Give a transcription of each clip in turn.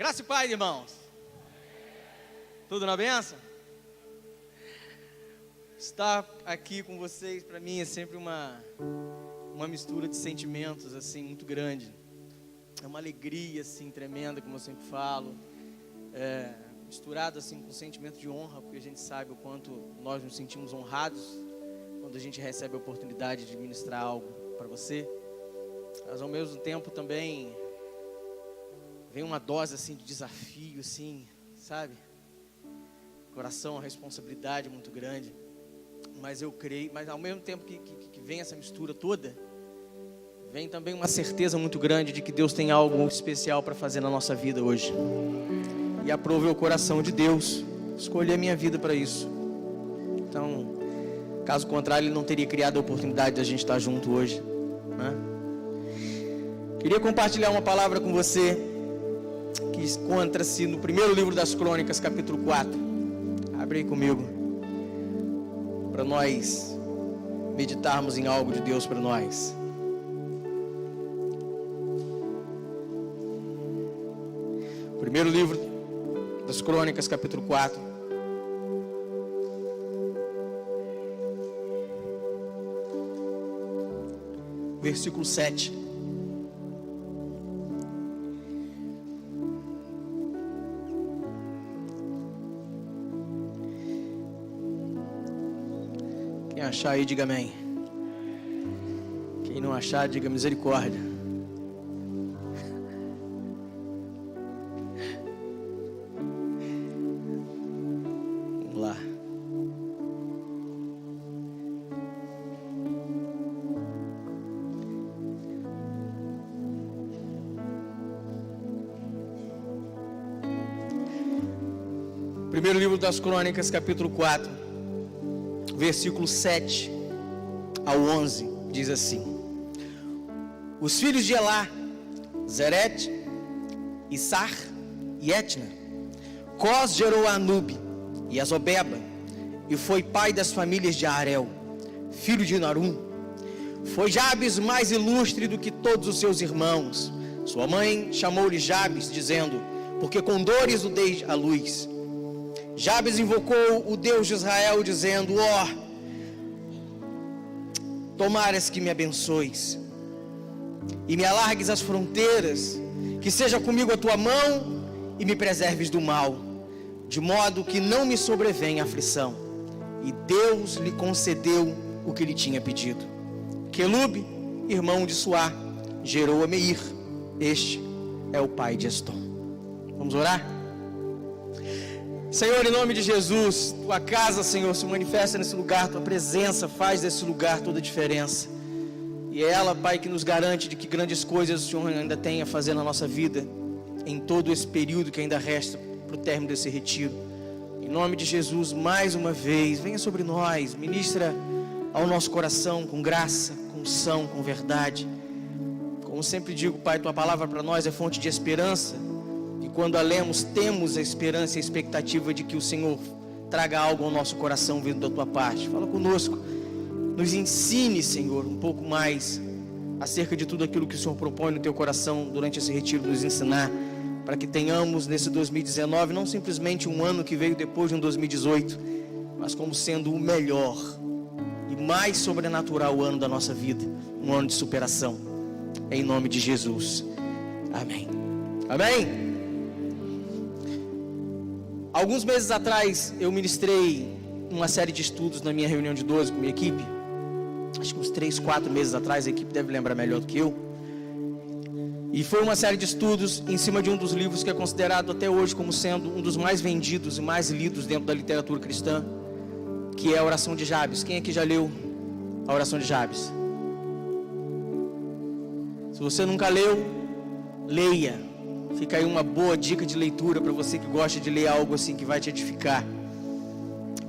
Graça e paz, irmãos. Tudo na bênção? Estar aqui com vocês, para mim, é sempre uma mistura de sentimentos, assim, muito grande. É uma alegria, assim, tremenda, como eu sempre falo. Misturado, assim, com um sentimento de honra, porque a gente sabe o quanto nós nos sentimos honrados quando a gente recebe a oportunidade de ministrar algo para você. Mas, ao mesmo tempo, também vem uma dose, assim, de desafio, assim, sabe? Coração, uma responsabilidade muito grande. Mas eu creio, mas ao mesmo tempo que vem essa mistura toda, vem também uma certeza muito grande de que Deus tem algo especial para fazer na nossa vida hoje. E aprove o coração de Deus escolher a minha vida para isso. Então, caso contrário, Ele não teria criado a oportunidade de a gente estar junto hoje, né? Queria compartilhar uma palavra com você que encontra-se no primeiro livro das Crônicas, capítulo 4. Abre aí comigo, para nós meditarmos em algo de Deus para nós. Primeiro livro das Crônicas, capítulo 4. Versículo 7. Quem achar aí, diga amém. Quem não achar, diga misericórdia. Vamos lá. Primeiro livro das Crônicas, capítulo 4, versículo 7 ao 11, diz assim: Os filhos de Elá, Zeret, Issar e Etna. Cós gerou a Anube e a Zobeba, e foi pai das famílias de Arel, filho de Narum. Foi Jabes mais ilustre do que todos os seus irmãos. Sua mãe chamou-lhe Jabes, dizendo: porque com dores o dei à luz. Jabes invocou o Deus de Israel, dizendo: tomaras que me abençoes e me alargues as fronteiras, que seja comigo a tua mão e me preserves do mal, de modo que não me sobrevenha aflição. E Deus lhe concedeu o que lhe tinha pedido. Quelube, irmão de Suá, gerou a Meir. Este é o pai de Estom. Vamos orar? Senhor, em nome de Jesus, Tua casa, Senhor, se manifesta nesse lugar, Tua presença faz desse lugar toda a diferença. E é ela, Pai, que nos garante de que grandes coisas o Senhor ainda tem a fazer na nossa vida, em todo esse período que ainda resta para o término desse retiro. Em nome de Jesus, mais uma vez, venha sobre nós, ministra ao nosso coração com graça, com unção, com verdade. Como sempre digo, Pai, Tua palavra para nós é fonte de esperança. E quando a lemos, temos a esperança e a expectativa de que o Senhor traga algo ao nosso coração vindo da Tua parte. Fala conosco, nos ensine, Senhor, um pouco mais acerca de tudo aquilo que o Senhor propõe no Teu coração durante esse retiro, nos ensinar, para que tenhamos nesse 2019, não simplesmente um ano que veio depois de um 2018, mas como sendo o melhor e mais sobrenatural ano da nossa vida, um ano de superação, em nome de Jesus, amém. Amém? Alguns meses atrás, eu ministrei uma série de estudos na minha reunião de 12 com minha equipe. Acho que uns 3, 4 meses atrás, a equipe deve lembrar melhor do que eu. E foi uma série de estudos em cima de um dos livros que é considerado até hoje como sendo um dos mais vendidos e mais lidos dentro da literatura cristã, que é a Oração de Jabes. Quem aqui já leu a Oração de Jabes? Se você nunca leu, leia. Fica aí uma boa dica de leitura para você que gosta de ler algo assim que vai te edificar.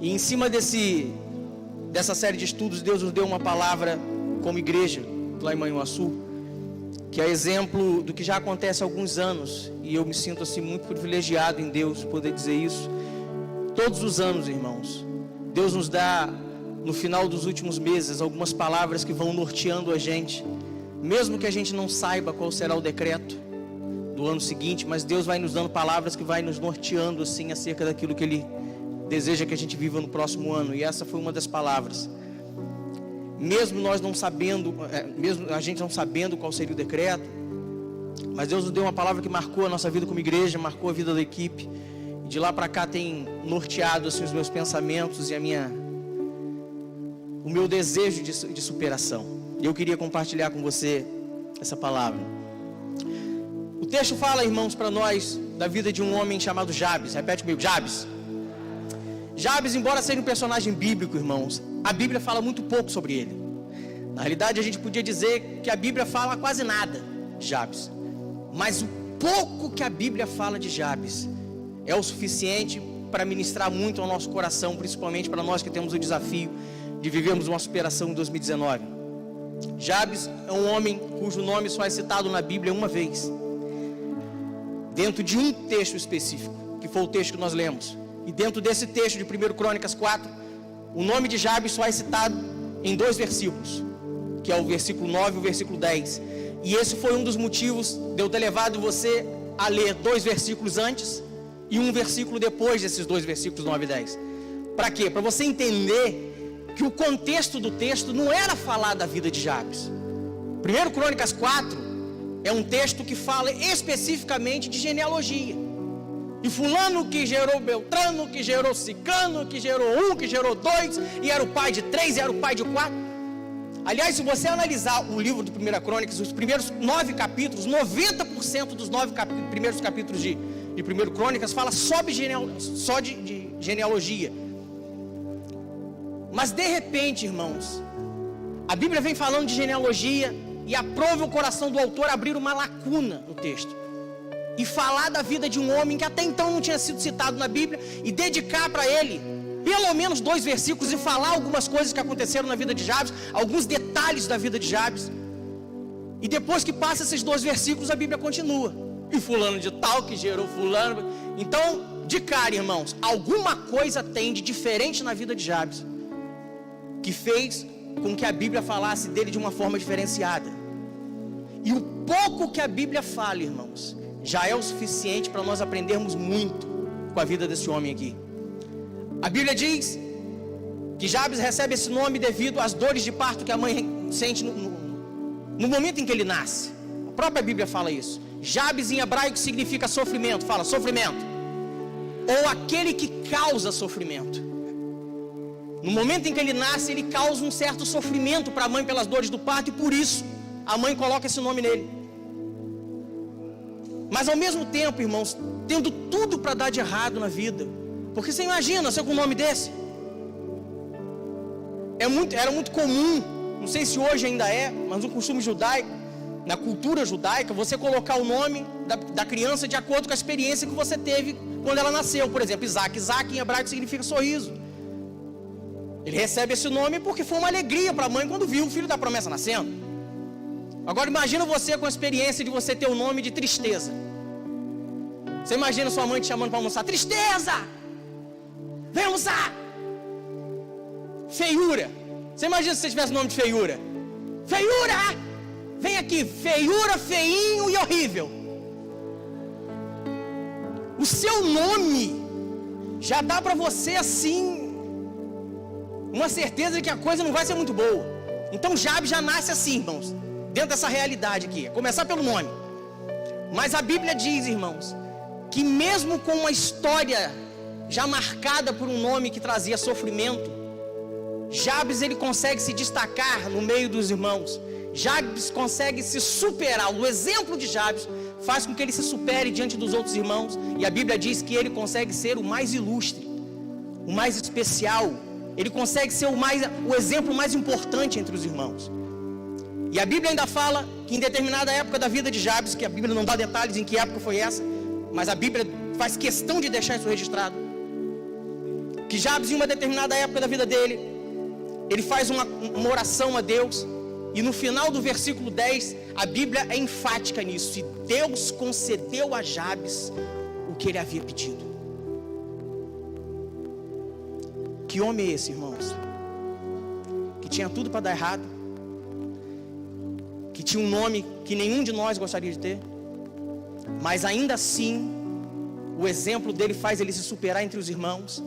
E em cima dessa série de estudos, Deus nos deu uma palavra como igreja, lá em Manhuaçu, que é exemplo do que já acontece há alguns anos. E eu me sinto assim muito privilegiado em Deus poder dizer isso. Todos os anos, irmãos, Deus nos dá, no final dos últimos meses, algumas palavras que vão norteando a gente. Mesmo que a gente não saiba qual será o decreto, do ano seguinte, mas Deus vai nos dando palavras que vai nos norteando assim acerca daquilo que Ele deseja que a gente viva no próximo ano. E essa foi uma das palavras. Mesmo nós não sabendo, mesmo a gente não sabendo qual seria o decreto, mas Deus nos deu uma palavra que marcou a nossa vida como igreja, marcou a vida da equipe. E de lá para cá tem norteado assim os meus pensamentos e o meu desejo de superação. E eu queria compartilhar com você essa palavra. O texto fala, irmãos, para nós da vida de um homem chamado Jabes. Repete comigo, Jabes. Jabes, embora seja um personagem bíblico, irmãos, a Bíblia fala muito pouco sobre ele. Na realidade, a gente podia dizer que a Bíblia fala quase nada de Jabes. Mas o pouco que a Bíblia fala de Jabes é o suficiente para ministrar muito ao nosso coração, principalmente para nós que temos o desafio de vivermos uma superação em 2019. Jabes é um homem cujo nome só é citado na Bíblia uma vez, dentro de um texto específico, que foi o texto que nós lemos. E dentro desse texto de 1 Crônicas 4, o nome de Jabes só é citado em 2 versículos, que é o versículo 9 e o versículo 10. E esse foi um dos motivos de eu ter levado você a ler 2 versículos antes e um versículo depois desses 2 versículos 9 e 10. Para quê? Para você entender que o contexto do texto não era falar da vida de Jabes. 1 Crônicas 4 é um texto que fala especificamente de genealogia. E fulano que gerou Beltrano, que gerou Ciclano, que gerou 1, que gerou 2, e era o pai de 3, e era o pai de 4. Aliás, se você analisar o livro de 1 Crônicas, os primeiros 9 capítulos, 90% dos 9 primeiros capítulos de 1 Crônicas fala só de genealogia. Mas de repente, irmãos, a Bíblia vem falando de genealogia e aprova o coração do autor abrir uma lacuna no texto e falar da vida de um homem que até então não tinha sido citado na Bíblia e dedicar para ele pelo menos 2 versículos e falar algumas coisas que aconteceram na vida de Jabes, alguns detalhes da vida de Jabes. E depois que passa esses 2 versículos, a Bíblia continua. E fulano de tal que gerou fulano. Então, de cara, irmãos, alguma coisa tem de diferente na vida de Jabes que fez com que a Bíblia falasse dele de uma forma diferenciada. E o pouco que a Bíblia fala, irmãos, já é o suficiente para nós aprendermos muito com a vida desse homem aqui. A Bíblia diz que Jabes recebe esse nome devido às dores de parto que a mãe sente no momento em que ele nasce. A própria Bíblia fala isso. Jabes em hebraico significa sofrimento, fala sofrimento, ou aquele que causa sofrimento. No momento em que ele nasce, ele causa um certo sofrimento para a mãe pelas dores do parto, e por isso a mãe coloca esse nome nele. Mas ao mesmo tempo, irmãos, tendo tudo para dar de errado na vida, porque você imagina você com um nome desse? Era muito comum, não sei se hoje ainda é, mas no costume judaico, na cultura judaica, você colocar o nome da criança de acordo com a experiência que você teve quando ela nasceu. Por exemplo, Isaac. Isaac em hebraico significa sorriso. Ele recebe esse nome porque foi uma alegria para a mãe quando viu o filho da promessa nascendo. Agora imagina você com a experiência de você ter o nome de tristeza. Você imagina sua mãe te chamando para almoçar: tristeza, vem almoçar. Feiura, você imagina se você tivesse o nome de feiura: feiura, vem aqui. Feiura, feinho e horrível. O seu nome já dá para você assim uma certeza de que a coisa não vai ser muito boa. Então Jabes já nasce assim, irmãos, dentro dessa realidade aqui. Começar pelo nome. Mas a Bíblia diz, irmãos, que mesmo com uma história já marcada por um nome que trazia sofrimento, Jabes ele consegue se destacar no meio dos irmãos. Jabes consegue se superar. O exemplo de Jabes faz com que ele se supere diante dos outros irmãos. E a Bíblia diz que ele consegue ser o mais ilustre, o mais especial. Ele consegue ser o exemplo mais importante entre os irmãos. E a Bíblia ainda fala que em determinada época da vida de Jabes, que a Bíblia não dá detalhes em que época foi essa, mas a Bíblia faz questão de deixar isso registrado, que Jabes em uma determinada época da vida dele, ele faz uma oração a Deus, e no final do versículo 10, a Bíblia é enfática nisso: e Deus concedeu a Jabes o que ele havia pedido. Que homem é esse, irmãos? Que tinha tudo para dar errado, que tinha um nome que nenhum de nós gostaria de ter, mas ainda assim, o exemplo dele faz ele se superar entre os irmãos.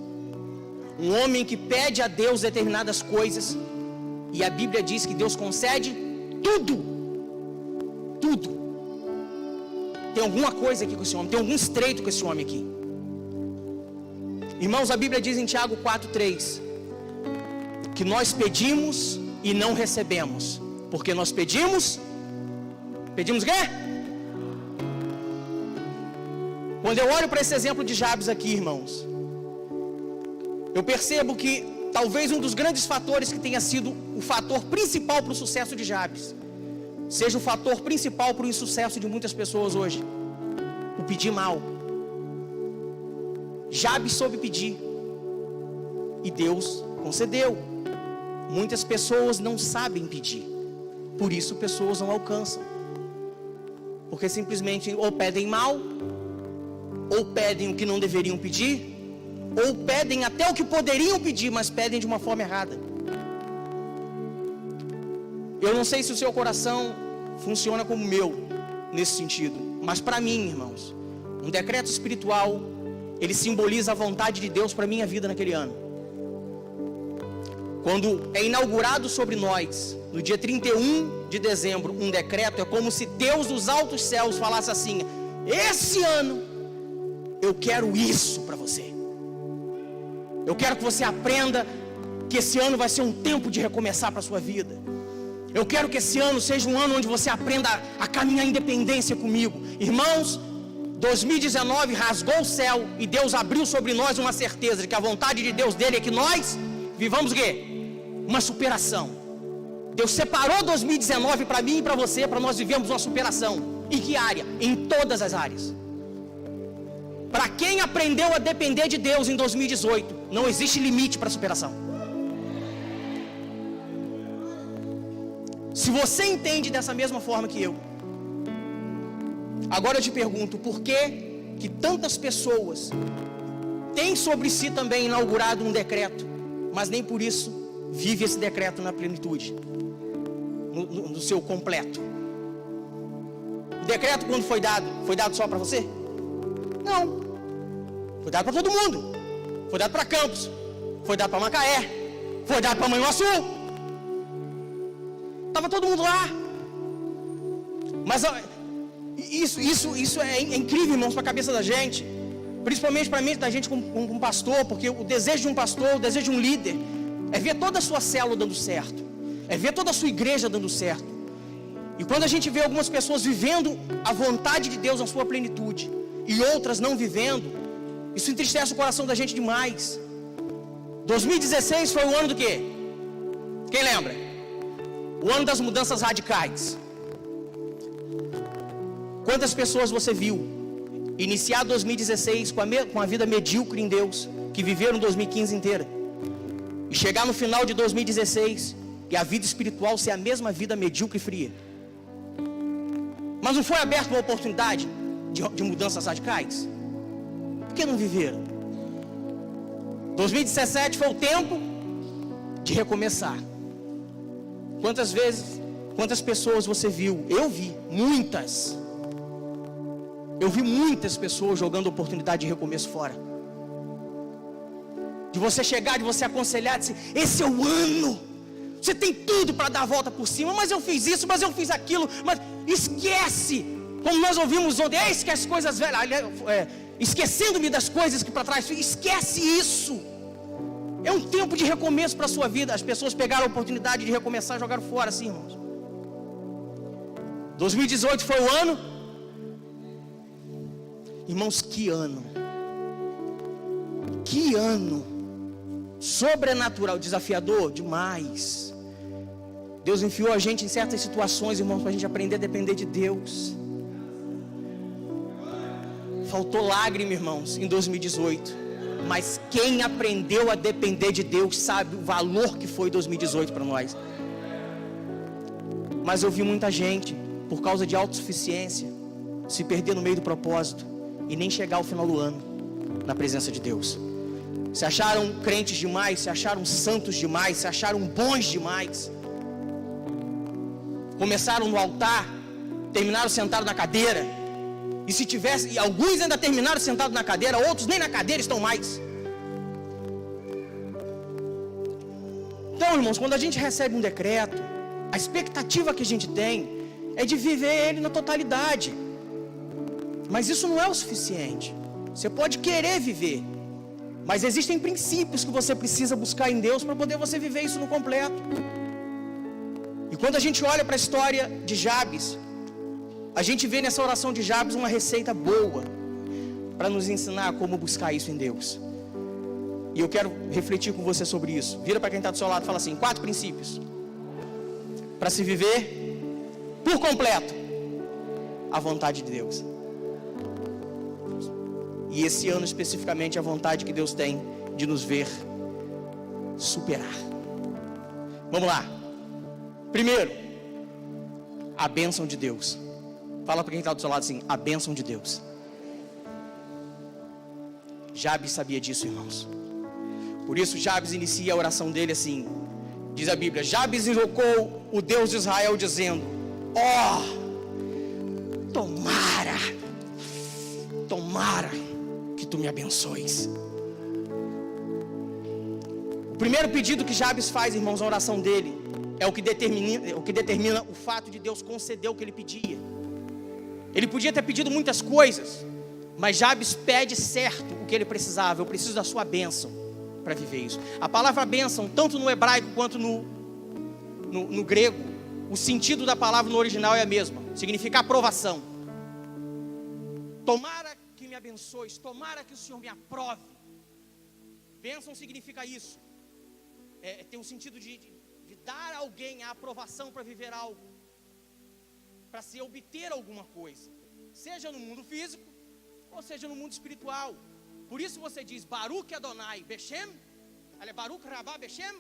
Um homem que pede a Deus determinadas coisas, e a Bíblia diz que Deus concede tudo. Tudo. Tem alguma coisa aqui com esse homem, tem algum estreito com esse homem aqui. Irmãos, a Bíblia diz em Tiago 4:3 que nós pedimos e não recebemos, porque nós pedimos o quê? Quando eu olho para esse exemplo de Jabes aqui, irmãos, eu percebo que talvez um dos grandes fatores que tenha sido o fator principal para o sucesso de Jabes, seja o fator principal para o insucesso de muitas pessoas hoje: o pedir mal. Jabes soube pedir, e Deus concedeu. Muitas pessoas não sabem pedir, por isso pessoas não alcançam, porque simplesmente ou pedem mal, ou pedem o que não deveriam pedir, ou pedem até o que poderiam pedir, mas pedem de uma forma errada. Eu não sei se o seu coração funciona como o meu nesse sentido, mas para mim, irmãos, um decreto espiritual, ele simboliza a vontade de Deus para a minha vida naquele ano. Quando é inaugurado sobre nós, no dia 31 de dezembro, um decreto, é como se Deus dos altos céus falasse assim: esse ano eu quero isso para você. Eu quero que você aprenda que esse ano vai ser um tempo de recomeçar para a sua vida. Eu quero que esse ano seja um ano onde você aprenda a caminhar em independência comigo. Irmãos, 2019 rasgou o céu e Deus abriu sobre nós uma certeza de que a vontade de Deus dele é que nós vivamos o quê? Uma superação. Deus separou 2019 para mim e para você, para nós vivermos uma superação. Em que área? Em todas as áreas. Para quem aprendeu a depender de Deus em 2018, não existe limite para superação. Se você entende dessa mesma forma que eu, agora eu te pergunto, por que tantas pessoas têm sobre si também inaugurado um decreto, mas nem por isso vive esse decreto na plenitude, no seu completo? O decreto, quando foi dado só para você? Não. Foi dado para todo mundo. Foi dado para Campos, foi dado para Macaé, foi dado para Manhuaçu. Estava todo mundo lá. Mas isso é incrível, irmãos, para a cabeça da gente, principalmente para mim, da gente como pastor, porque o desejo de um pastor, o desejo de um líder, é ver toda a sua célula dando certo, é ver toda a sua igreja dando certo. E quando a gente vê algumas pessoas vivendo a vontade de Deus na sua plenitude e outras não vivendo, isso entristece o coração da gente demais. 2016 foi o ano do quê? Quem lembra? O ano das mudanças radicais. Quantas pessoas você viu iniciar 2016 com a vida medíocre em Deus, que viveram 2015 inteira, e chegar no final de 2016 e a vida espiritual ser a mesma vida medíocre e fria? Mas não foi aberta uma oportunidade de mudanças radicais? Por que não viveram? 2017 foi o tempo de recomeçar. Quantas pessoas você viu? Eu vi muitas. Eu vi muitas pessoas jogando oportunidade de recomeço fora. De você chegar, de você aconselhar, de dizer, esse é o ano. Você tem tudo para dar a volta por cima, mas eu fiz isso, mas eu fiz aquilo, mas esquece. Como nós ouvimos ontem, esquece coisas velhas, esquecendo-me das coisas que para trás, esquece isso. É um tempo de recomeço para a sua vida. As pessoas pegaram a oportunidade de recomeçar e jogaram fora, assim, irmãos. 2018 foi o ano. Irmãos, que ano. Que ano. Sobrenatural, desafiador demais. Deus enfiou a gente em certas situações, irmãos, para a gente aprender a depender de Deus. Faltou lágrima, irmãos, em 2018. Mas quem aprendeu a depender de Deus sabe o valor que foi 2018 para nós. Mas eu vi muita gente, por causa de autossuficiência, se perder no meio do propósito e nem chegar ao final do ano na presença de Deus. Se acharam crentes demais, se acharam santos demais, se acharam bons demais. Começaram no altar, terminaram sentados na cadeira, E se tivesse, e alguns ainda terminaram sentados na cadeira, outros nem na cadeira estão mais. Então, irmãos, quando a gente recebe um decreto, a expectativa que a gente tem é de viver ele na totalidade. Mas isso não é o suficiente. Você pode querer viver, mas existem princípios que você precisa buscar em Deus para poder você viver isso no completo. E quando a gente olha para a história de Jabes, a gente vê nessa oração de Jabes uma receita boa para nos ensinar como buscar isso em Deus. E eu quero refletir com você sobre isso. Vira para quem está do seu lado e fala assim: 4 princípios para se viver por completo a vontade de Deus. E esse ano especificamente a vontade que Deus tem de nos ver superar. Vamos lá. Primeiro, a bênção de Deus. Fala para quem está do seu lado assim: a bênção de Deus. Jabes sabia disso, irmãos. Por isso Jabes inicia a oração dele assim. Diz a Bíblia: Jabes invocou o Deus de Israel dizendo: tomara que tu me abençoes. O primeiro pedido que Jabes faz, irmãos, na oração dele, é o que determina o fato de Deus conceder o que ele pedia. Ele podia ter pedido muitas coisas, mas Jabes pede certo o que ele precisava. Eu preciso da sua bênção para viver isso. A palavra bênção, tanto no hebraico quanto no grego, o sentido da palavra no original é a mesma. Significa aprovação. Tomara que me abençoes, tomara que o Senhor me aprove. Bênção significa isso. Tem o sentido de dar a alguém a aprovação para viver algo, para se obter alguma coisa, seja no mundo físico ou seja no mundo espiritual. Por isso você diz: Baruch Adonai Beshem, Baruch Rabá Beshem,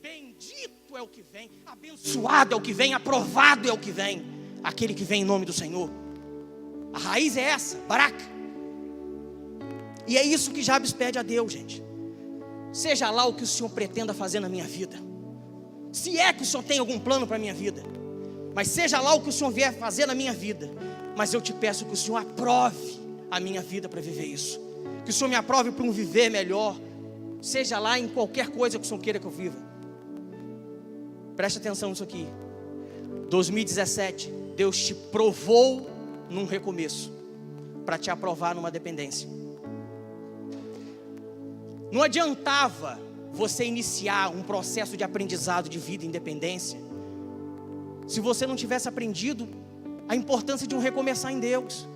bendito é o que vem, abençoado é o que vem, aprovado é o que vem, aquele que vem em nome do Senhor. A raiz é essa, Barak. E é isso que Jabes pede a Deus, gente. Seja lá o que o Senhor pretenda fazer na minha vida, se é que o Senhor tem algum plano para a minha vida, mas seja lá o que o Senhor vier fazer na minha vida, mas eu te peço que o Senhor aprove a minha vida para viver isso, que o Senhor me aprove para um viver melhor, seja lá em qualquer coisa que o Senhor queira que eu viva. Preste atenção nisso aqui. 2017, Deus te provou num recomeço, para te aprovar numa dependência. Não adiantava você iniciar um processo de aprendizado de vida e independência se você não tivesse aprendido a importância de um recomeçar em Deus.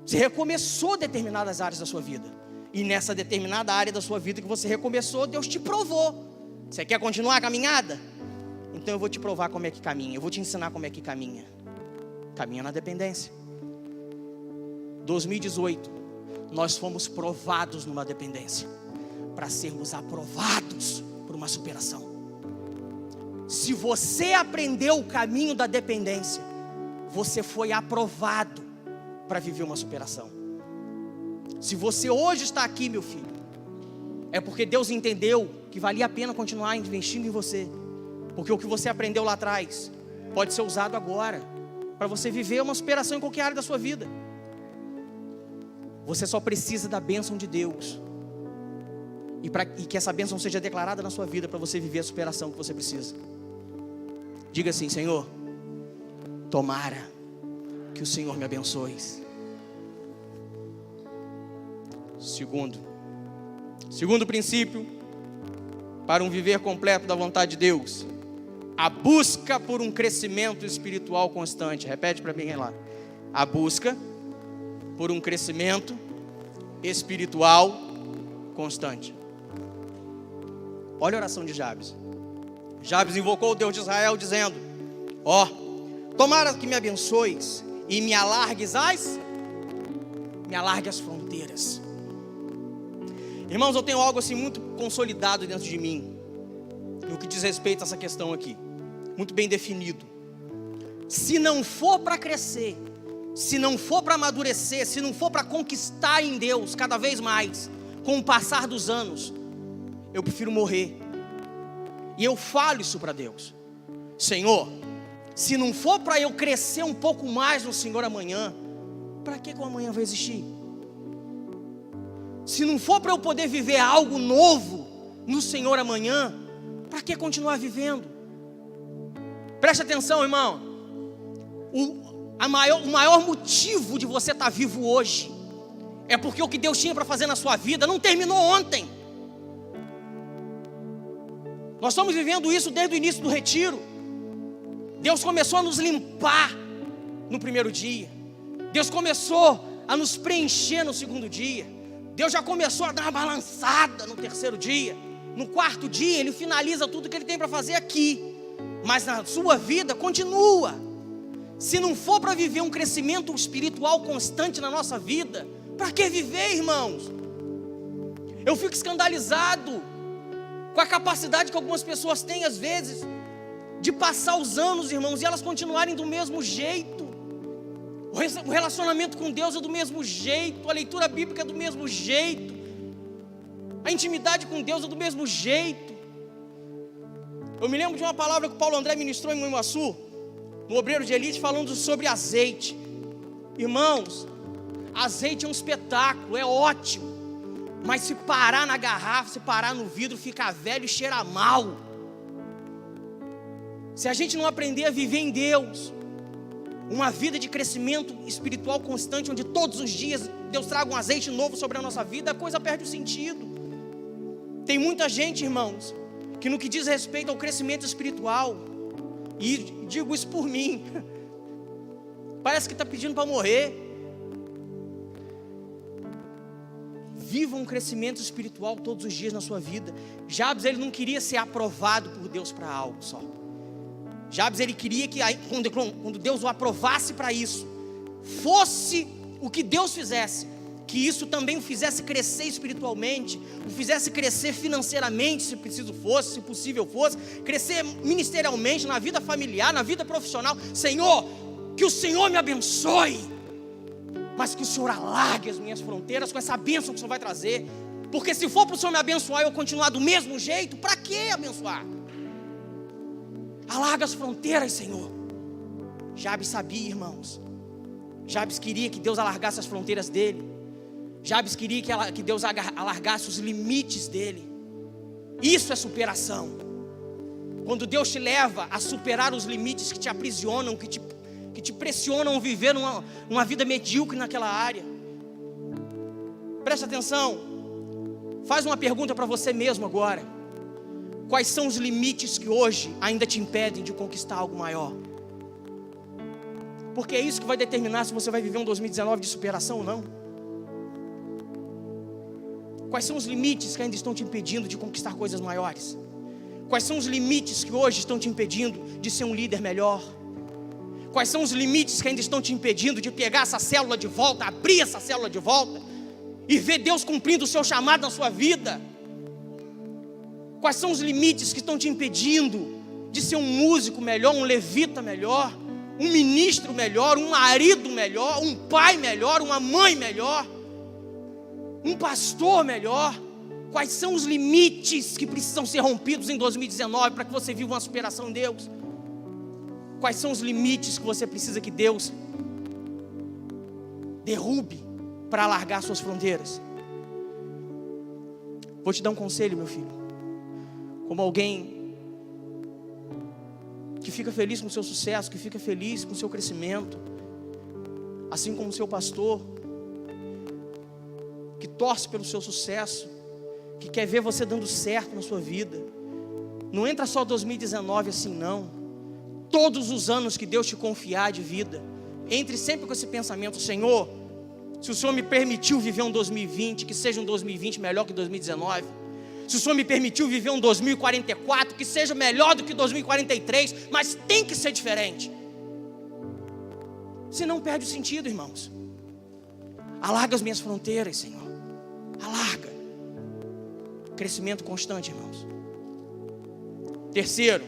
Você recomeçou determinadas áreas da sua vida, e nessa determinada área da sua vida que você recomeçou, Deus te provou. Você quer continuar a caminhada? Então eu vou te provar como é que caminha, eu vou te ensinar como é que caminha. Caminha na dependência. 2018, nós fomos provados numa dependência, para sermos aprovados por uma superação. Se você aprendeu o caminho da dependência, você foi aprovado para viver uma superação. Se você hoje está aqui, meu filho, é porque Deus entendeu que valia a pena continuar investindo em você, porque o que você aprendeu lá atrás pode ser usado agora para você viver uma superação em qualquer área da sua vida. Você só precisa da bênção de Deus, e que essa bênção seja declarada na sua vida, para você viver a superação que você precisa. Diga assim: Senhor, tomara que o Senhor me abençoe. Segundo princípio para um viver completo da vontade de Deus: a busca por um crescimento espiritual constante. Repete para mim lá: a busca por um crescimento espiritual constante. Olha a oração de Jabes. Jabes invocou o Deus de Israel dizendo: tomara que me abençoes e me alargues as fronteiras. Irmãos, eu tenho algo assim muito consolidado dentro de mim, no que diz respeito a essa questão aqui, muito bem definido. Se não for para crescer, se não for para amadurecer, se não for para conquistar em Deus cada vez mais, com o passar dos anos, eu prefiro morrer. E eu falo isso para Deus: Senhor, Se não for para eu crescer um pouco mais no Senhor amanhã, para que o amanhã vai existir? Se não for para eu poder viver algo novo no Senhor amanhã, para que continuar vivendo? Preste atenção, irmão. O maior motivo de você estar vivo hoje é porque o que Deus tinha para fazer na sua vida não terminou ontem. Nós estamos vivendo isso desde o início do retiro. Deus começou a nos limpar no primeiro dia. Deus começou a nos preencher no segundo dia. Deus já começou a dar uma balançada no terceiro dia. No quarto dia Ele finaliza tudo que Ele tem para fazer aqui. Mas na sua vida continua. Se não for para viver um crescimento espiritual constante na nossa vida, para que viver, irmãos? Eu fico escandalizado com a capacidade que algumas pessoas têm às vezes de passar os anos, irmãos, e elas continuarem do mesmo jeito. O relacionamento com Deus é do mesmo jeito, a leitura bíblica é do mesmo jeito, a intimidade com Deus é do mesmo jeito. Eu me lembro de uma palavra que o Paulo André ministrou em Moimaçu, no Obreiro de Elite, falando sobre azeite. Irmãos, azeite é um espetáculo, é ótimo, mas se parar na garrafa, se parar no vidro, fica velho e cheira mal. Se a gente não aprender a viver em Deus, uma vida de crescimento espiritual constante, onde todos os dias Deus traga um azeite novo sobre a nossa vida, a coisa perde o sentido. Tem muita gente, irmãos, que no que diz respeito ao crescimento espiritual, e digo isso por mim, parece que está pedindo para morrer. Viva um crescimento espiritual todos os dias na sua vida. Jabes, ele não queria ser aprovado por Deus para algo só. Jabes, ele queria que quando Deus o aprovasse para isso, fosse o que Deus fizesse, que isso também o fizesse crescer espiritualmente, o fizesse crescer financeiramente, se preciso fosse, se possível fosse, crescer ministerialmente, na vida familiar, na vida profissional. Senhor, que o Senhor me abençoe, mas que o Senhor alargue as minhas fronteiras com essa bênção que o Senhor vai trazer. Porque se for para o Senhor me abençoar e eu continuar do mesmo jeito, para que abençoar? Alarga as fronteiras, Senhor. Jabes sabia, irmãos. Jabes queria que Deus alargasse as fronteiras dele. Jabes queria que Deus alargasse os limites dele. Isso é superação. Quando Deus te leva a superar os limites que te aprisionam, que te pressionam a viver uma vida medíocre naquela área. Presta atenção. Faz uma pergunta para você mesmo agora. Quais são os limites que hoje ainda te impedem de conquistar algo maior? Porque é isso que vai determinar se você vai viver um 2019 de superação ou não. Quais são os limites que ainda estão te impedindo de conquistar coisas maiores? Quais são os limites que hoje estão te impedindo de ser um líder melhor? Quais são os limites que ainda estão te impedindo de pegar essa célula de volta, abrir essa célula de volta e ver Deus cumprindo o seu chamado na sua vida? Quais são os limites que estão te impedindo de ser um músico melhor, um levita melhor, um ministro melhor, um marido melhor, um pai melhor, uma mãe melhor, um pastor melhor? Quais são os limites que precisam ser rompidos em 2019 para que você viva uma superação em Deus? Quais são os limites que você precisa que Deus derrube para alargar suas fronteiras? Vou te dar um conselho, meu filho. Como alguém que fica feliz com o seu sucesso, que fica feliz com o seu crescimento, assim como o seu pastor, que torce pelo seu sucesso, que quer ver você dando certo na sua vida. Não entra só 2019 assim não. Todos os anos que Deus te confiar de vida, entre sempre com esse pensamento: Senhor, se o Senhor me permitiu viver um 2020, que seja um 2020 melhor que 2019. Se o Senhor me permitiu viver um 2044, que seja melhor do que 2043, mas tem que ser diferente. Senão perde o sentido, irmãos. Alarga as minhas fronteiras, Senhor. Alarga. Crescimento constante, irmãos. Terceiro,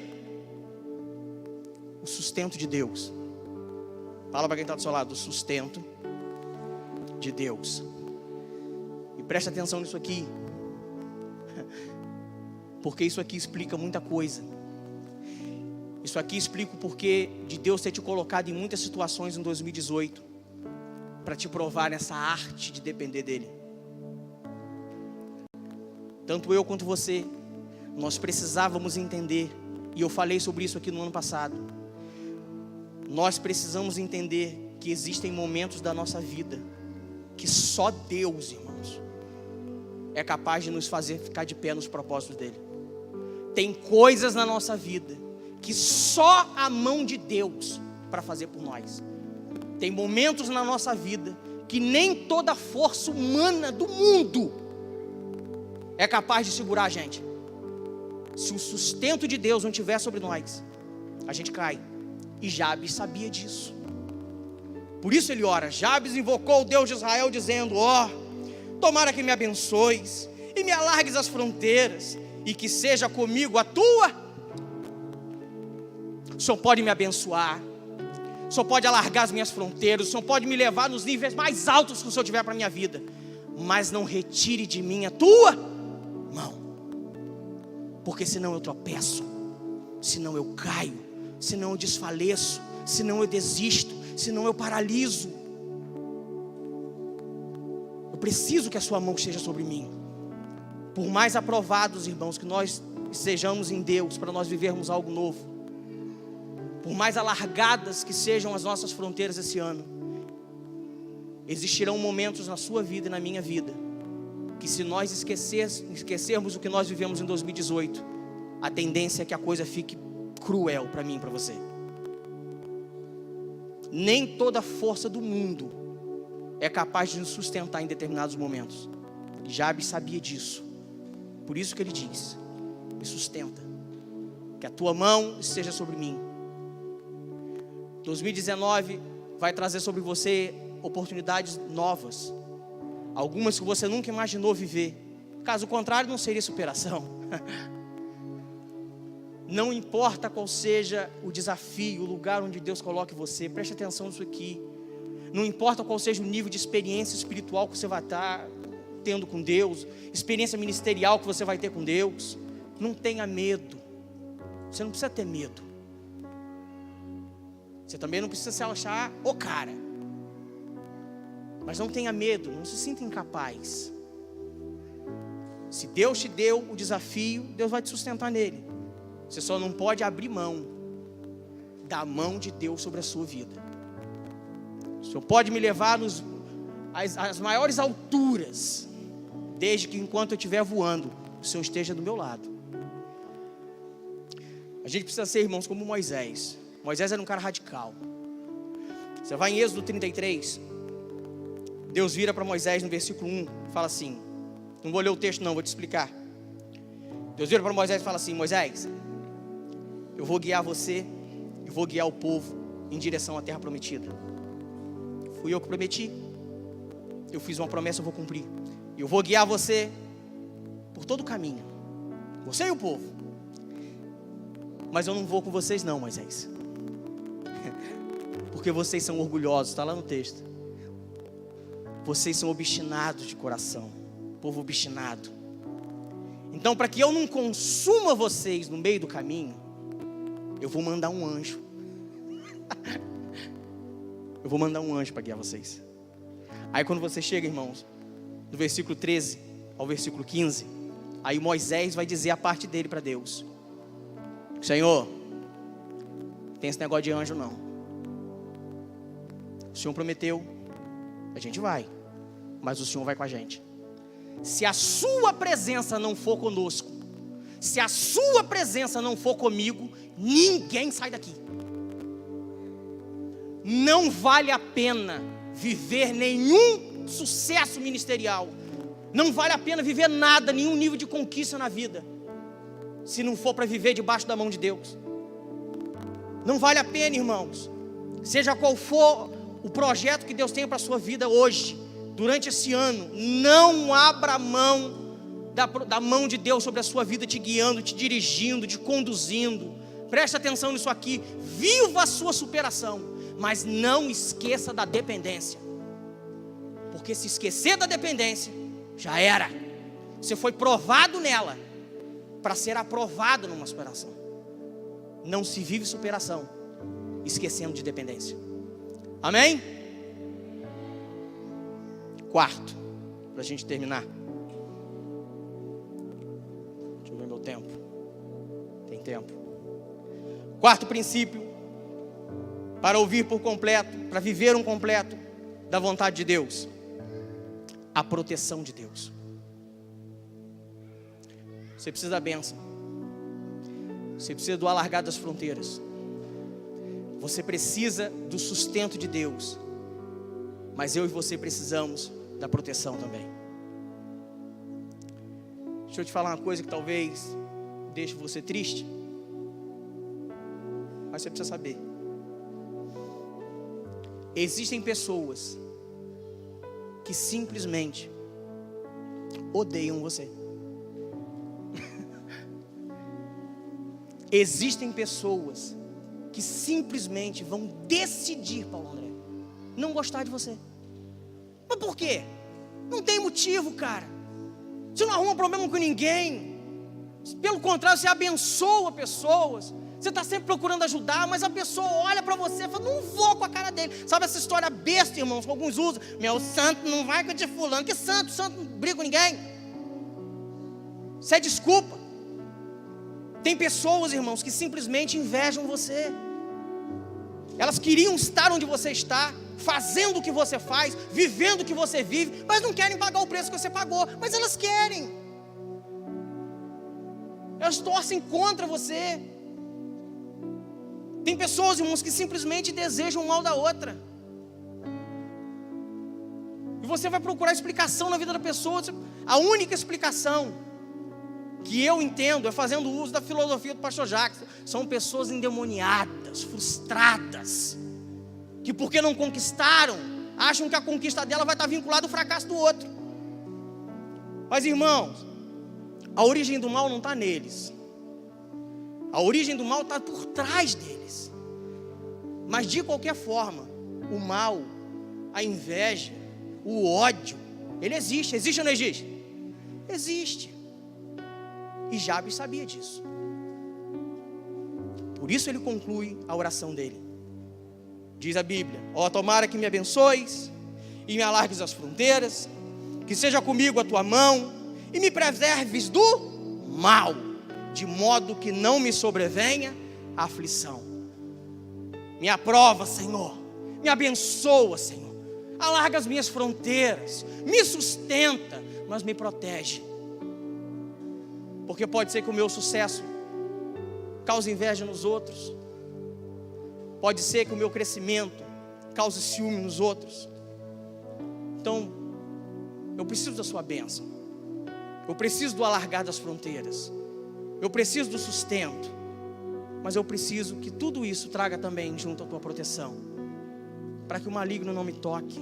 o sustento de Deus. Fala para quem está do seu lado: o sustento de Deus. E preste atenção nisso aqui, porque isso aqui explica muita coisa. Isso aqui explica o porquê de Deus ter te colocado em muitas situações em 2018, para te provar nessa arte de depender dEle. Tanto eu quanto você, nós precisávamos entender, e eu falei sobre isso aqui no ano passado, nós precisamos entender que existem momentos da nossa vida, que só Deus, irmãos, é capaz de nos fazer ficar de pé nos propósitos dEle. Tem coisas na nossa vida, que só a mão de Deus para fazer por nós. Tem momentos na nossa vida, que nem toda a força humana do mundo é capaz de segurar a gente. Se o sustento de Deus não estiver sobre nós, a gente cai. E Jabes sabia disso. Por isso ele ora. Jabes invocou o Deus de Israel dizendo: tomara que me abençoes e me alargues as fronteiras, e que seja comigo a tua. O Senhor pode me abençoar, o Senhor pode alargar as minhas fronteiras, o Senhor pode me levar nos níveis mais altos que o Senhor tiver para a minha vida, mas não retire de mim a tua mão, porque senão eu tropeço, senão eu caio, senão eu desfaleço, senão eu desisto, senão eu paraliso. Eu preciso que a sua mão esteja sobre mim. Por mais aprovados, irmãos, que nós sejamos em Deus, para nós vivermos algo novo, por mais alargadas que sejam as nossas fronteiras esse ano, existirão momentos na sua vida e na minha vida, que se nós esquecermos o que nós vivemos em 2018, a tendência é que a coisa fique cruel para mim e para você. Nem toda a força do mundo é capaz de nos sustentar em determinados momentos. Jabes sabia disso. Por isso que ele diz: me sustenta, que a tua mão esteja sobre mim. 2019 vai trazer sobre você oportunidades novas, algumas que você nunca imaginou viver. Caso contrário, não seria superação. Não importa qual seja o desafio, o lugar onde Deus coloque você, preste atenção nisso aqui. Não importa qual seja o nível de experiência espiritual que você vai estar tendo com Deus, experiência ministerial que você vai ter com Deus, não tenha medo. Você não precisa ter medo. Você também não precisa se achar o cara. Mas não tenha medo, não se sinta incapaz. Se Deus te deu o desafio, Deus vai te sustentar nele. Você só não pode abrir mão da mão de Deus sobre a sua vida. O Senhor pode me levar às maiores alturas, desde que enquanto eu estiver voando, o Senhor esteja do meu lado. A gente precisa ser, irmãos, como Moisés. Moisés era um cara radical. Você vai em Êxodo 33, Deus vira para Moisés no versículo 1, fala assim, não vou ler o texto não, vou te explicar. Deus vira para Moisés e fala assim: Moisés, eu vou guiar você e vou guiar o povo em direção à terra prometida. Fui eu que prometi, eu fiz uma promessa, eu vou cumprir. Eu vou guiar você por todo o caminho, você e o povo. Mas eu não vou com vocês não, Moisés, porque vocês são orgulhosos, está lá no texto. Vocês são obstinados de coração, povo obstinado. Então, para que eu não consuma vocês no meio do caminho, eu vou mandar um anjo. Eu vou mandar um anjo para guiar vocês. Aí quando você chega, irmãos, do versículo 13 ao versículo 15, aí Moisés vai dizer a parte dele para Deus: Senhor, não tem esse negócio de anjo não. O Senhor prometeu, a gente vai, mas o Senhor vai com a gente. Se a sua presença não for conosco, se a sua presença não for comigo, ninguém sai daqui. Não vale a pena viver nenhum sucesso ministerial, não vale a pena viver nada, nenhum nível de conquista na vida, se não for para viver debaixo da mão de Deus. Não vale a pena, irmãos. Seja qual for o projeto que Deus tem para a sua vida hoje, durante esse ano, não abra mão da mão de Deus sobre a sua vida, te guiando, te dirigindo, te conduzindo. Preste atenção nisso aqui. Viva a sua superação, mas não esqueça da dependência, porque se esquecer da dependência, já era. Você foi provado nela para ser aprovado numa superação. não se vive superação esquecendo de dependência. Amém? Quarto, para a gente terminar. Deixa eu ver meu tempo. Tem tempo. Quarto princípio, para ouvir por completo, para viver um completo da vontade de Deus: a proteção de Deus. Você precisa da bênção. Você precisa do alargar das fronteiras. Você precisa do sustento de Deus. Mas eu e você precisamos da proteção também. Deixa eu te falar uma coisa que talvez deixe você triste, mas você precisa saber. Existem pessoas que simplesmente odeiam você. Existem pessoas que simplesmente vão decidir, Paulo André, não gostar de você. Mas por quê? Não tem motivo, cara. Você não arruma problema com ninguém. Pelo contrário, você abençoa pessoas. Você está sempre procurando ajudar, mas a pessoa olha para você e fala: não vou com a cara dele. Sabe essa história besta, irmãos, que alguns usam? Meu santo não vai com o de fulano. Que santo? Santo não briga com ninguém. Isso é desculpa. Tem pessoas, irmãos, que simplesmente invejam você. Elas queriam estar onde você está, fazendo o que você faz, vivendo o que você vive, mas não querem pagar o preço que você pagou. Mas elas querem. Elas torcem contra você. Tem pessoas, irmãos, que simplesmente desejam o mal da outra. E você vai procurar explicação na vida da pessoa. A única explicação que eu entendo é fazendo uso da filosofia do pastor Jacques. São pessoas endemoniadas, frustradas, que porque não conquistaram, acham que a conquista dela vai estar vinculada ao fracasso do outro. Mas, irmãos, a origem do mal não está neles. A origem do mal está por trás deles. Mas de qualquer forma, o mal, a inveja, o ódio, ele existe. Existe ou não existe? Existe. E Jabes sabia disso. Por isso ele conclui a oração dele. Diz a Bíblia: ó, tomara que me abençoes e me alargues as fronteiras, que seja comigo a tua mão e me preserves do mal, de modo que não me sobrevenha a aflição. Me aprova, Senhor, me abençoa, Senhor, alarga as minhas fronteiras, me sustenta, mas me protege. Porque pode ser que o meu sucesso cause inveja nos outros. Pode ser que o meu crescimento cause ciúme nos outros. Então, eu preciso da sua bênção. Eu preciso do alargar das fronteiras. Eu preciso do sustento. Mas eu preciso que tudo isso traga também junto à tua proteção. Para que o maligno não me toque.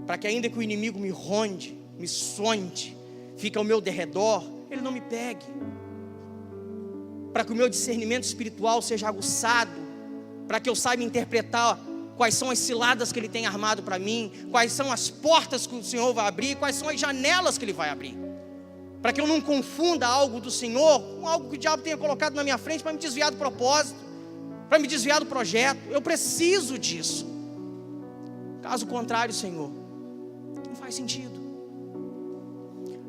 Para que ainda que o inimigo me ronde, me sonde, fique ao meu derredor, ele não me pegue. Para que o meu discernimento espiritual seja aguçado, para que eu saiba interpretar quais são as ciladas que ele tem armado para mim, quais são as portas que o Senhor vai abrir, quais são as janelas que ele vai abrir, para que eu não confunda algo do Senhor com algo que o diabo tenha colocado na minha frente para me desviar do propósito, para me desviar do projeto. Eu preciso disso. Caso contrário, Senhor, não faz sentido.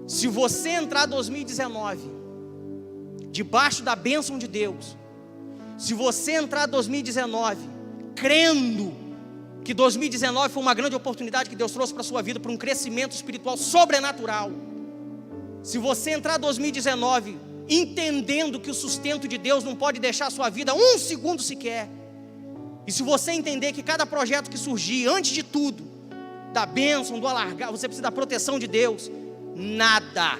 Se você entrar 2019 debaixo da bênção de Deus, se você entrar 2019 crendo que 2019 foi uma grande oportunidade que Deus trouxe para a sua vida, para um crescimento espiritual sobrenatural, se você entrar 2019 entendendo que o sustento de Deus não pode deixar a sua vida um segundo sequer, e se você entender que cada projeto que surgir, antes de tudo, da bênção, do alargar, você precisa da proteção de Deus, nada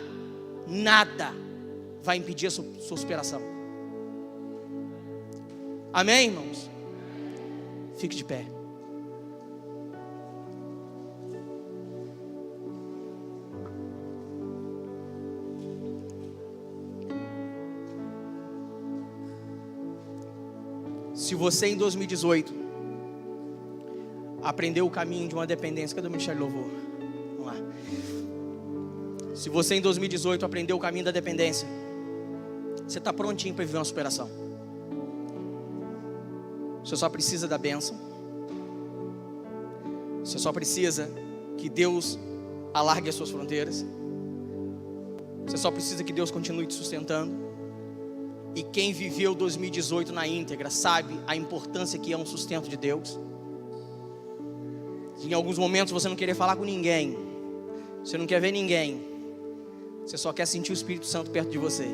vai impedir a sua superação. Amém, irmãos? Fique de pé. Se você em 2018 aprendeu o caminho de uma dependência, cadê o Ministério de Louvor? Vamos lá. Se você em 2018 aprendeu o caminho da dependência, você está prontinho para viver uma superação. Você só precisa da bênção. Você só precisa que Deus alargue as suas fronteiras. Você só precisa que Deus continue te sustentando. E quem viveu 2018 na íntegra sabe a importância que é um sustento de Deus. Em alguns momentos você não querer falar com ninguém, você não quer ver ninguém, você só quer sentir o Espírito Santo perto de você.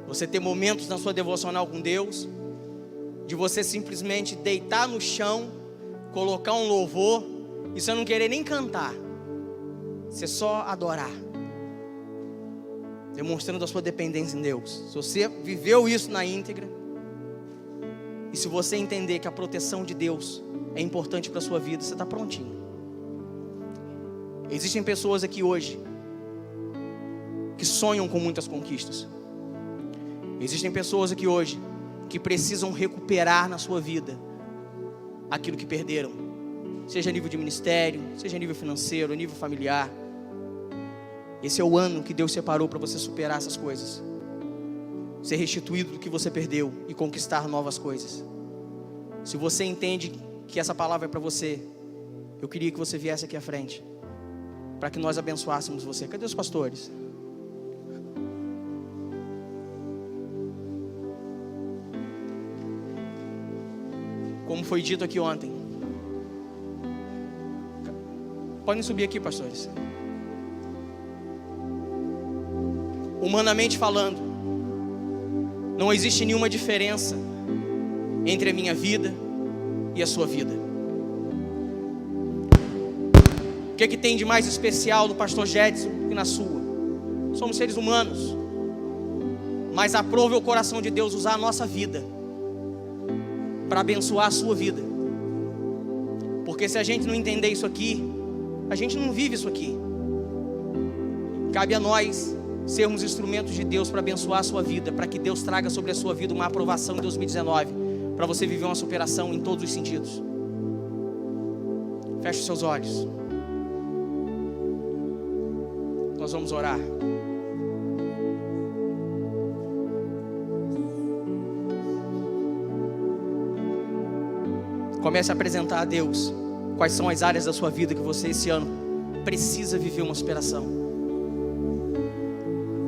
Você ter momentos na sua devocional com Deus, de você simplesmente deitar no chão, colocar um louvor, e você não querer nem cantar, você só adorar, demonstrando a sua dependência em Deus. Se você viveu isso na íntegra, e se você entender que a proteção de Deus é importante para a sua vida, você está prontinho. Existem pessoas aqui hoje que sonham com muitas conquistas. Existem pessoas aqui hoje que precisam recuperar na sua vida aquilo que perderam, seja a nível de ministério, seja a nível financeiro, a nível familiar. Esse é o ano que Deus separou para você superar essas coisas, ser restituído do que você perdeu e conquistar novas coisas. Se você entende que essa palavra é para você, eu queria que você viesse aqui à frente, para que nós abençoássemos você. Cadê os pastores? Como foi dito aqui ontem, podem subir aqui, pastores. Humanamente falando, não existe nenhuma diferença entre a minha vida e a sua vida. O que é que tem de mais especial no pastor Jedson e na sua? Somos seres humanos, mas aprove o coração de Deus usar a nossa vida para abençoar a sua vida. Porque se a gente não entender isso aqui, a gente não vive isso aqui. Cabe a nós sermos instrumentos de Deus para abençoar a sua vida, para que Deus traga sobre a sua vida uma aprovação em 2019, para você viver uma superação em todos os sentidos. Feche os seus olhos. Nós vamos orar. Comece a apresentar a Deus quais são as áreas da sua vida que você esse ano precisa viver uma superação.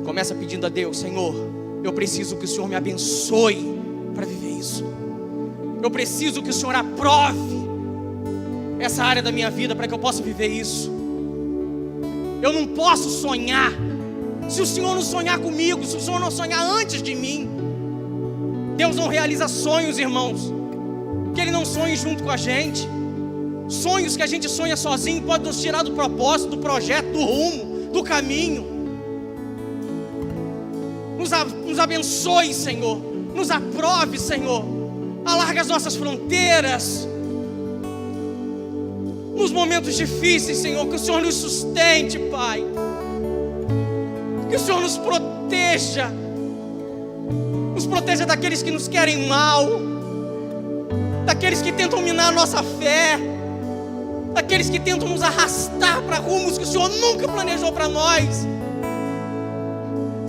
Começa pedindo a Deus: Senhor, eu preciso que o Senhor me abençoe para viver isso. Eu preciso que o Senhor aprove essa área da minha vida para que eu possa viver isso. Eu não posso sonhar se o Senhor não sonhar comigo, se o Senhor não sonhar antes de mim. Deus não realiza sonhos, irmãos, que Ele não sonhe junto com a gente. Sonhos que a gente sonha sozinho pode nos tirar do propósito, do projeto, do rumo, do caminho. Nos abençoe, Senhor. Nos aprove, Senhor. Alarga as nossas fronteiras. Nos momentos difíceis, Senhor, que o Senhor nos sustente, Pai. Que o Senhor nos proteja. Nos proteja daqueles que nos querem mal, daqueles que tentam minar a nossa fé, daqueles que tentam nos arrastar para rumos que o Senhor nunca planejou para nós.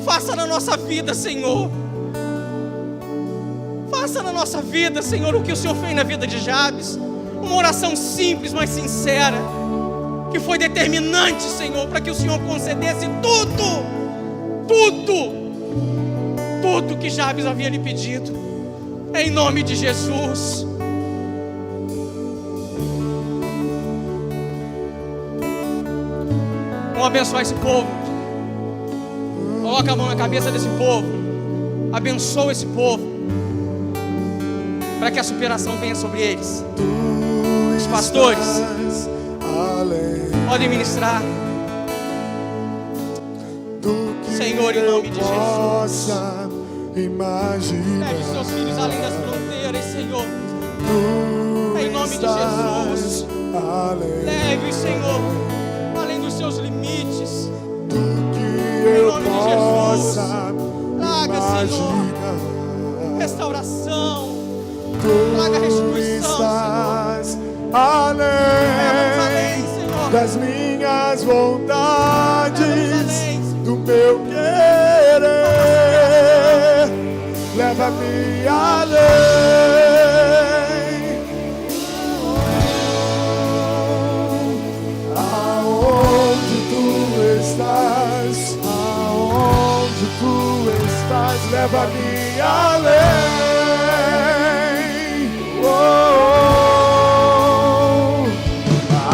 Faça na nossa vida, Senhor. Faça na nossa vida, Senhor, o que o Senhor fez na vida de Jabes. Uma oração simples, mas sincera, que foi determinante, Senhor, para que o Senhor concedesse tudo que Jabes havia lhe pedido. Em nome de Jesus. Vamos abençoar esse povo. Coloca a mão na cabeça desse povo. Abençoa esse povo, para que a superação venha sobre eles. Os pastores podem ministrar. Senhor, em nome de Jesus, leve seus filhos além das fronteiras, Senhor. Em nome de Jesus, leve, Senhor, além dos seus limites. Em nome de Jesus, traga, Senhor, restauração, traga restituição, Senhor. Além das minhas vontades, do meu querer, leva leva-me além. Aonde tu estás, aonde tu estás, leva-me além.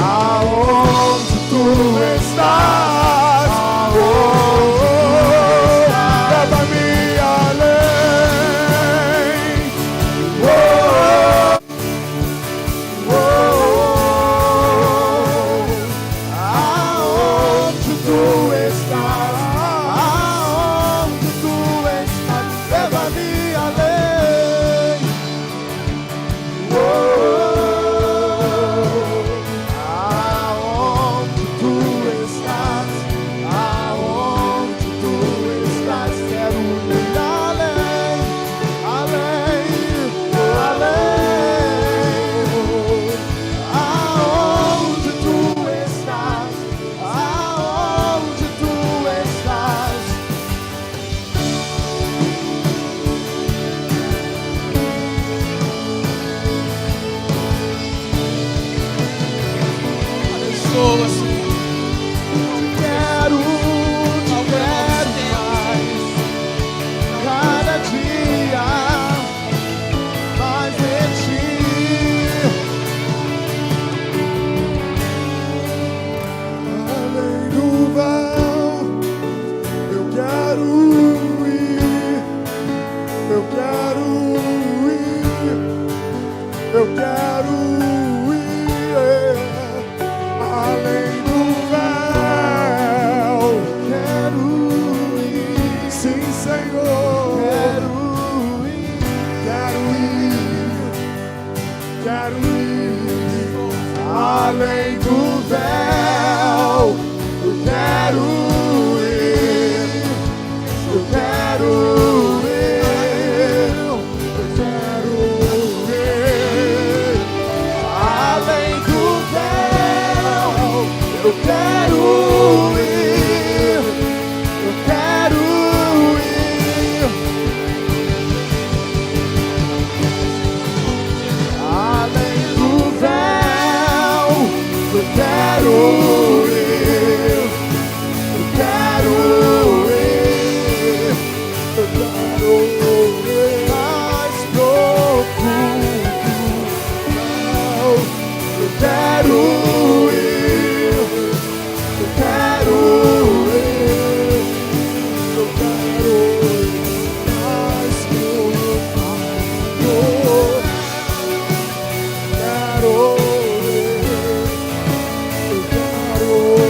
Aonde tu estás, leva-me além. Aonde tu estás, aonde tu estás, leva-me além. Aonde tu estás, aonde tu estás, quero ir além, além, além. Aonde tu estás, aonde tu estás. Abençoa, Senhor. Quero te ver mais, cada dia mais de ti. Além do véu, eu quero ir, eu quero ir, eu quero ir. Além do véu, quero ir, sim, Senhor, quero ir, quero ir, quero ir. Além do véu, eu quero ir, eu quero ir, eu quero ir. Além do véu, eu quero ir, eu quero ir. Além do véu, eu quero ir, eu quero ir, eu quero ir mais profundo. Eu quero ir, eu quero ir, eu quero ir mais profundo. Quero ir, eu quero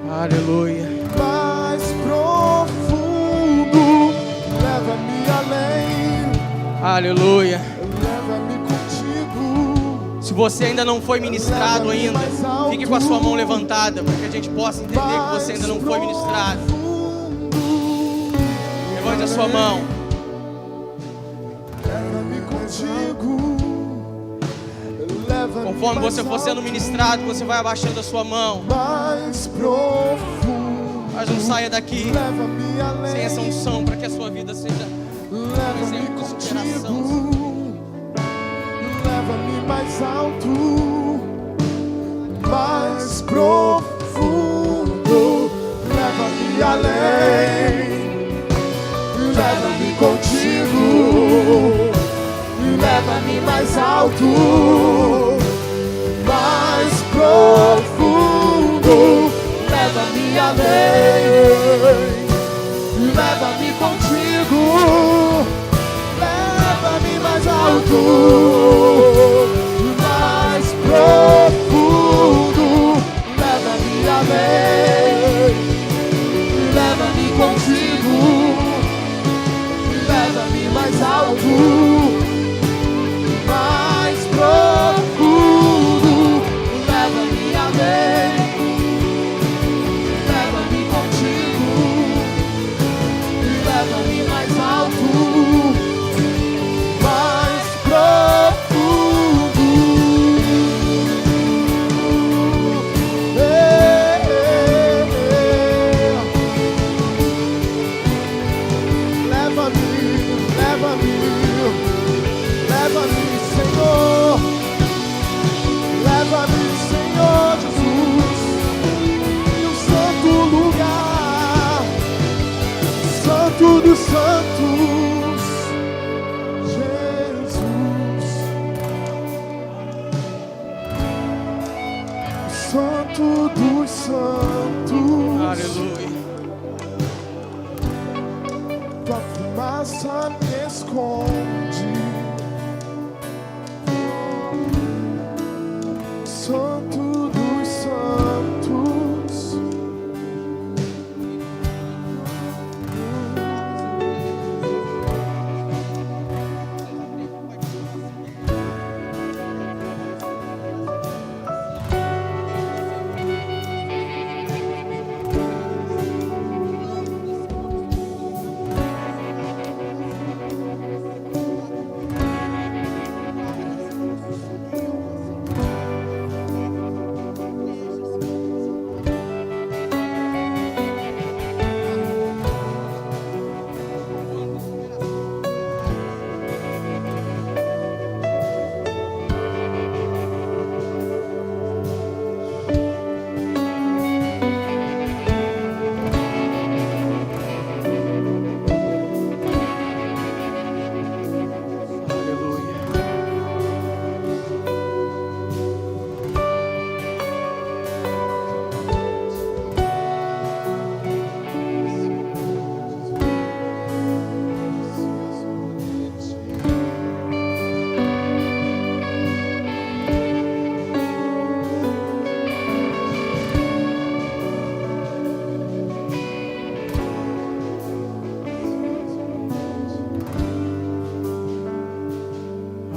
Aleluia. Mais profundo, leva-me além, Aleluia. leva-me contigo. Se você ainda não foi ministrado ainda, fique com a sua mão levantada, para que a gente possa entender que você ainda não foi ministrado. Levante a sua mão. Leva-me contigo. Conforme você for sendo ministrado, você vai abaixando a sua mão. Mais profundo, Mas não saia daqui leva-me além, sem essa unção, para que a sua vida seja leva-me exemplo de superação. contigo. Leva-me mais alto, mais profundo, leva-me além, leva-me contigo. Leva-me mais alto, mais profundo, leva-me além, leva-me contigo, leva-me mais alto, mais profundo, leva-me além, leva-me contigo, leva-me mais alto. Santo dos santos. Aleluia. Tua fumaça me esconde. Santo dos santos.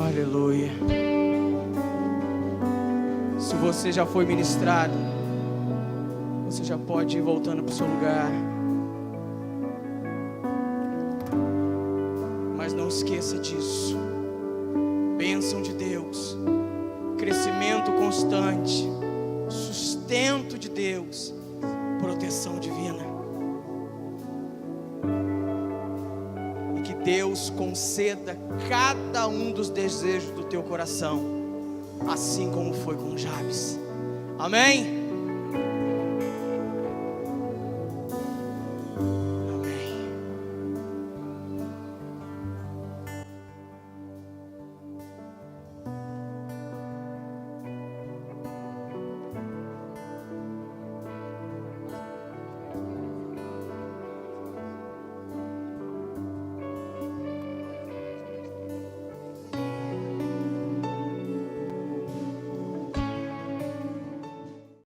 Aleluia. Se você já foi ministrado, você já pode ir voltando para o seu lugar. Mas não esqueça disso. Bênção de Deus, crescimento constante, sustento de Deus, proteção divina. E que Deus conceda cada um dos desejos do teu coração, assim como foi com Jabes. Amém?